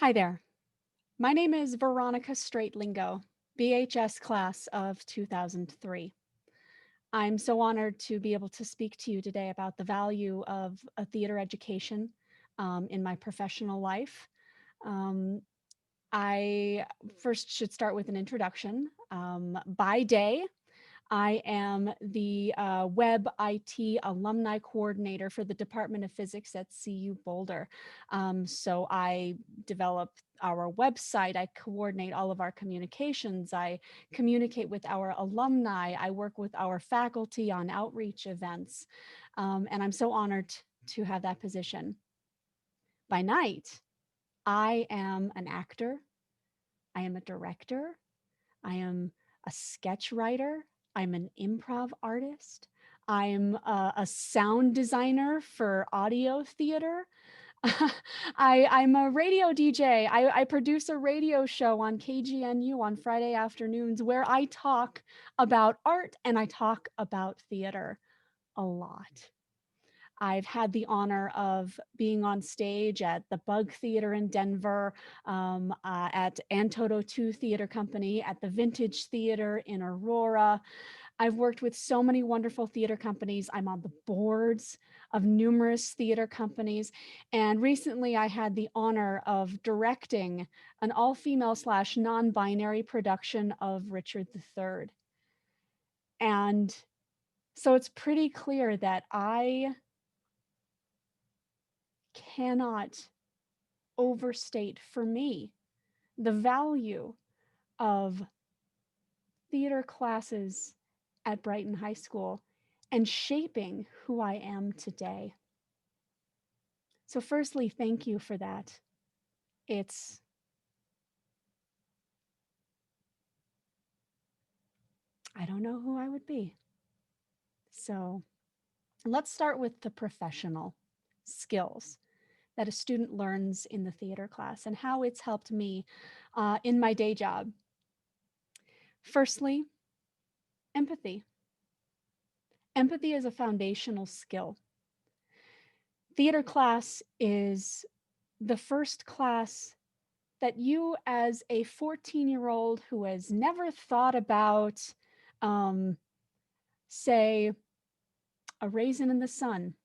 Hi there. My name is Veronica Straight-Lingo, BHS class of 2003. I'm so honored to be able to speak to you today about the value of a theater education in my professional life. Um, I first should start with an introduction. By day, I am the Web IT Alumni Coordinator for the Department of Physics at CU Boulder. So I develop our website, I coordinate all of our communications, I communicate with our alumni, I work with our faculty on outreach events, and I'm so honored to have that position. By night, I am an actor, I am a director, I am a sketch writer. I'm an improv artist. I'm a sound designer for audio theater. I'm a radio DJ. I produce a radio show on KGNU on Friday afternoons where I talk about art and I talk about theater a lot. I've had the honor of being on stage at the Bug Theater in Denver, at Antoto 2 Theater Company, at the Vintage Theater in Aurora. I've worked with so many wonderful theater companies. I'm on the boards of numerous theater companies. And recently I had the honor of directing an all-female / non-binary production of Richard III. And so it's pretty clear that I cannot overstate for me the value of theater classes at Brighton High School and shaping who I am today. So firstly, thank you for that. It's I don't know who I would be. So let's start with the professional skills that a student learns in the theater class and how it's helped me in my day job. Firstly, empathy. Empathy is a foundational skill. Theater class is the first class that you, as a 14-year-old who has never thought about, say, a raisin in the sun,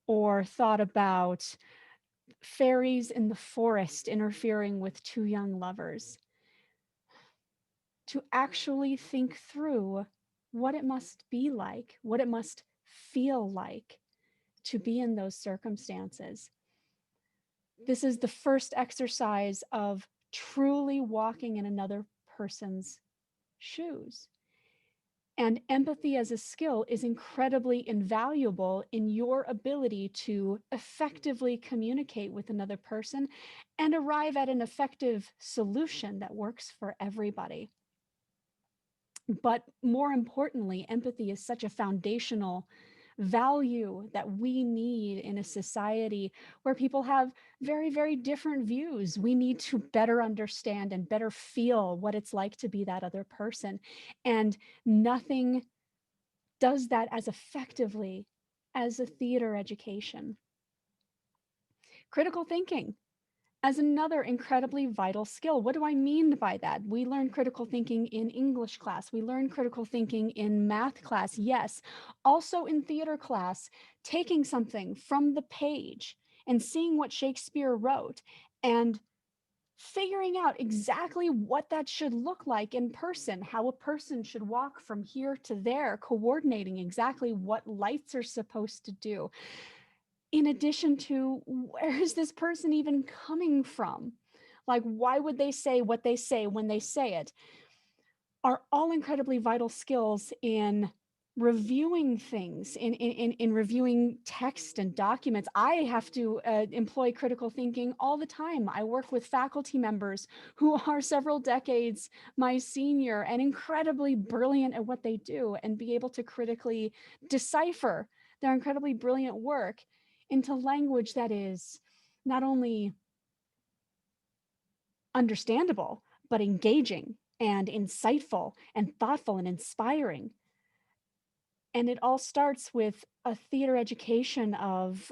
or thought about fairies in the forest interfering with two young lovers, to actually think through what it must be like, what it must feel like to be in those circumstances. This is the first exercise of truly walking in another person's shoes. And empathy as a skill is incredibly invaluable in your ability to effectively communicate with another person and arrive at an effective solution that works for everybody. But more importantly, empathy is such a foundational value that we need in a society where people have very, very different views. We need to better understand and better feel what it's like to be that other person. And nothing does that as effectively as a theater education. Critical thinking as another incredibly vital skill. What do I mean by that? We learn critical thinking in English class. We learn critical thinking in math class, yes. Also in theater class, taking something from the page and seeing what Shakespeare wrote and figuring out exactly what that should look like in person, how a person should walk from here to there, coordinating exactly what lights are supposed to do. In addition to, where is this person even coming from? Like, why would they say what they say when they say it? Are all incredibly vital skills in reviewing things, in reviewing text and documents. I have to employ critical thinking all the time. I work with faculty members who are several decades my senior and incredibly brilliant at what they do, and be able to critically decipher their incredibly brilliant work into language that is not only understandable, but engaging and insightful and thoughtful and inspiring. And it all starts with a theater education of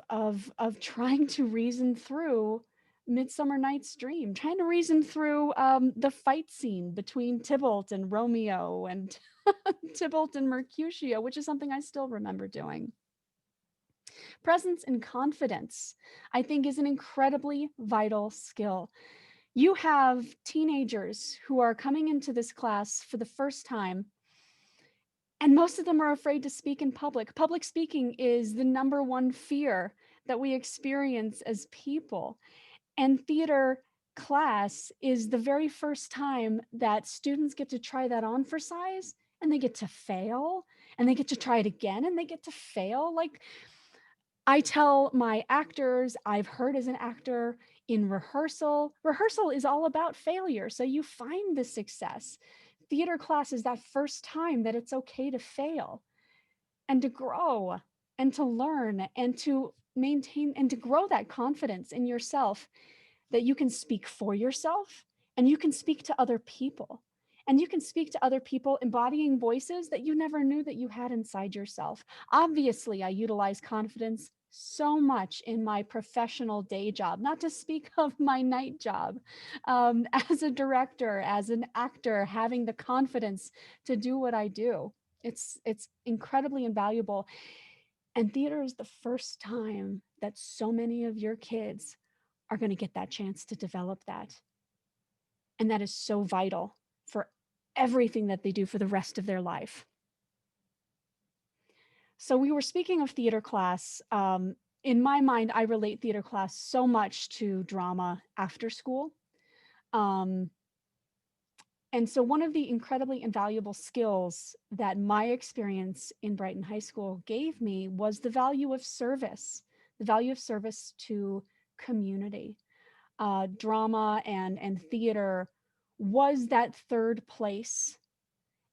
trying to reason through Midsummer Night's Dream, trying to reason through the fight scene between Tybalt and Romeo and Tybalt and Mercutio, which is something I still remember doing. Presence and confidence, I think, is an incredibly vital skill. You have teenagers who are coming into this class for the first time, and most of them are afraid to speak in public. Public speaking is the number one fear that we experience as people. And theater class is the very first time that students get to try that on for size, and they get to fail, and they get to try it again, and they get to fail. Like, I tell my actors, I've heard as an actor in rehearsal, rehearsal is all about failure. So you find the success. Theater class is that first time that it's okay to fail and to grow and to learn and to maintain and to grow that confidence in yourself, that you can speak for yourself and you can speak to other people. And you can speak to other people embodying voices that you never knew that you had inside yourself. Obviously, I utilize confidence so much in my professional day job, not to speak of my night job. As a director, as an actor, having the confidence to do what I do, it's incredibly invaluable. And theater is the first time that so many of your kids are going to get that chance to develop that. And that is so vital for everything that they do for the rest of their life. So we were speaking of theater class. In my mind, I relate theater class so much to drama after school. And so one of the incredibly invaluable skills that my experience in Brighton High School gave me was the value of service to community. Drama and theater was that third place.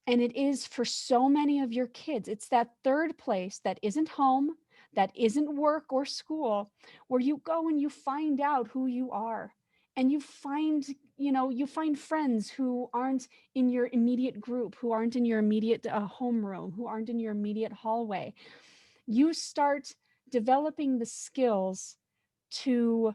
And it is for so many of your kids. It's that third place that isn't home, that isn't work or school, where you go and you find out who you are. And you find, you find friends who aren't in your immediate group, who aren't in your immediate homeroom, who aren't in your immediate hallway. You start developing the skills to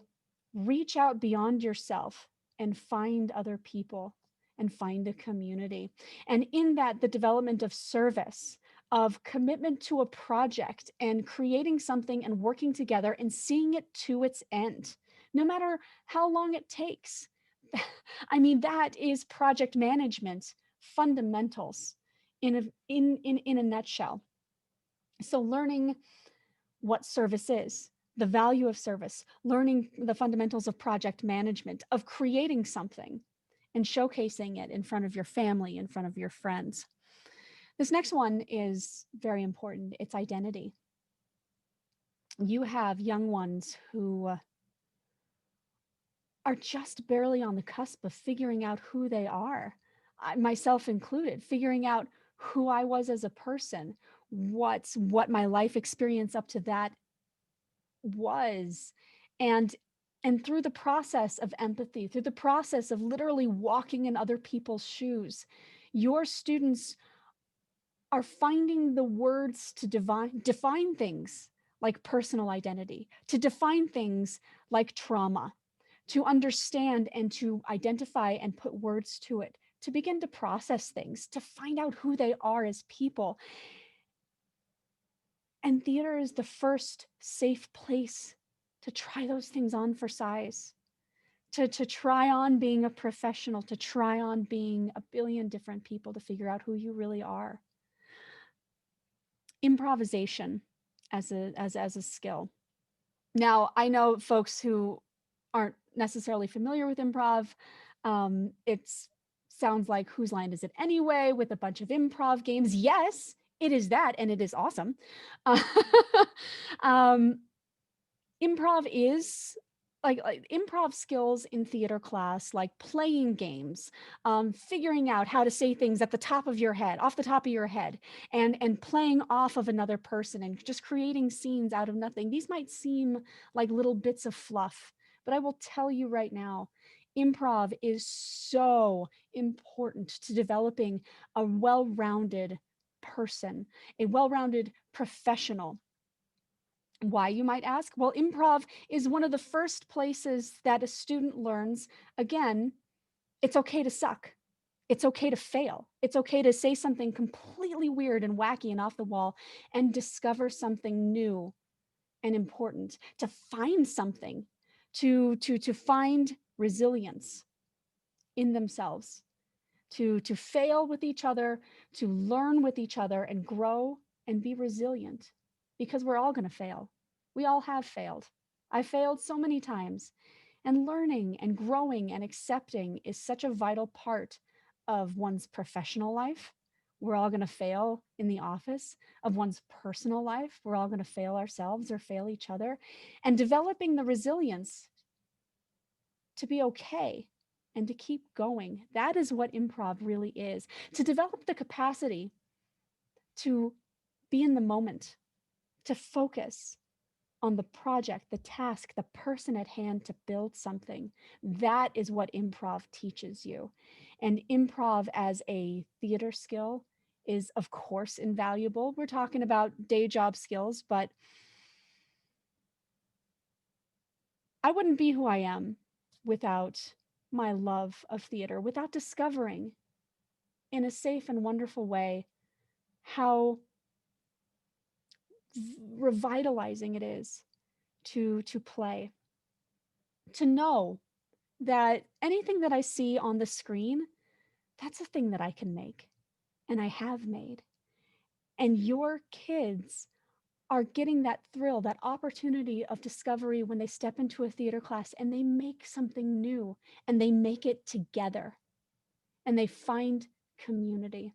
reach out beyond yourself and find other people and find a community. And in that, the development of service, of commitment to a project and creating something and working together and seeing it to its end, no matter how long it takes. I mean, that is project management fundamentals in a nutshell. So learning what service is, the value of service, learning the fundamentals of project management, of creating something and showcasing it in front of your family, in front of your friends. This next one is very important. It's identity. You have young ones who are just barely on the cusp of figuring out who they are, myself included, figuring out who I was as a person, what my life experience up to that was. And through the process of empathy, through the process of literally walking in other people's shoes, your students are finding the words to define things like personal identity, to define things like trauma, to understand and to identify and put words to it, to begin to process things, to find out who they are as people. And theater is the first safe place to try those things on for size, to try on being a professional, to try on being a billion different people, to figure out who you really are. Improvisation as a skill. Now, I know folks who aren't necessarily familiar with improv. It sounds like Whose Line Is It Anyway, with a bunch of improv games. Yes, it is that, and it is awesome. Improv is like improv skills in theater class, like playing games, figuring out how to say things at the top of your head, off the top of your head, and playing off of another person and just creating scenes out of nothing. These might seem like little bits of fluff, but I will tell you right now, improv is so important to developing a well-rounded person, a well-rounded professional. Why, you might ask? Well, improv is one of the first places that a student learns, again, it's okay to suck. It's okay to fail. It's okay to say something completely weird and wacky and off the wall and discover something new and important, to find something, to find resilience in themselves, to fail with each other, to learn with each other and grow and be resilient, because we're all going to fail. We all have failed. I failed so many times, and learning and growing and accepting is such a vital part of one's professional life. We're all going to fail in the office. Of one's personal life, we're all going to fail ourselves or fail each other. And developing the resilience to be okay and to keep going. That is what improv really is. To develop the capacity to be in the moment, to focus on the project, the task, the person at hand, to build something. That is what improv teaches you. And improv as a theater skill is, of course, invaluable. We're talking about day job skills, but I wouldn't be who I am without my love of theater, without discovering in a safe and wonderful way how revitalizing it is to play, to know that anything that I see on the screen, that's a thing that I can make and I have made. And your kids are getting that thrill, that opportunity of discovery when they step into a theater class and they make something new and they make it together and they find community.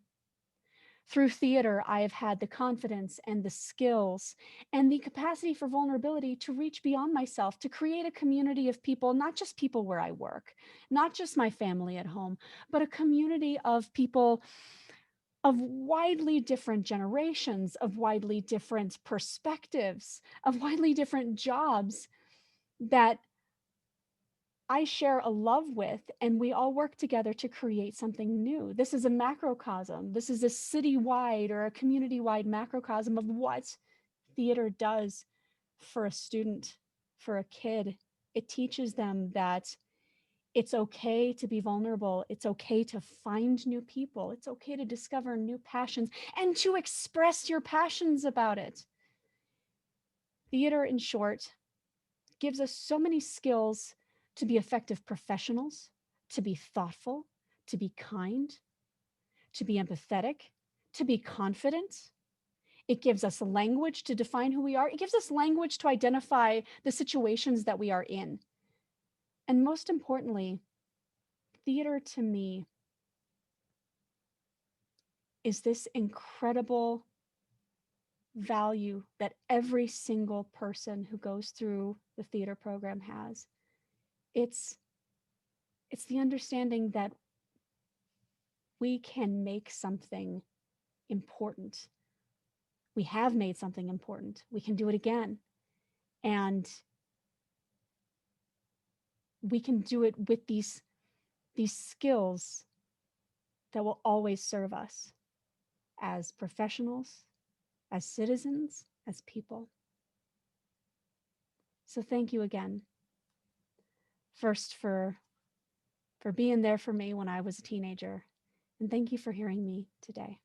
Through theater, I have had the confidence and the skills and the capacity for vulnerability to reach beyond myself, to create a community of people, not just people where I work, not just my family at home, but a community of people of widely different generations, of widely different perspectives, of widely different jobs that I share a love with, and we all work together to create something new. This is a macrocosm. This is a citywide or a community-wide macrocosm of what theater does for a student, for a kid. It teaches them that it's okay to be vulnerable. It's okay to find new people. It's okay to discover new passions and to express your passions about it. Theater, in short, gives us so many skills to be effective professionals, to be thoughtful, to be kind, to be empathetic, to be confident. It gives us language to define who we are. It gives us language to identify the situations that we are in. And most importantly, theater to me is this incredible value that every single person who goes through the theater program has. It's the understanding that we can make something important. We have made something important. We can do it again. And we can do it with these skills that will always serve us as professionals, as citizens, as people. So thank you again. First for being there for me when I was a teenager. And thank you for hearing me today.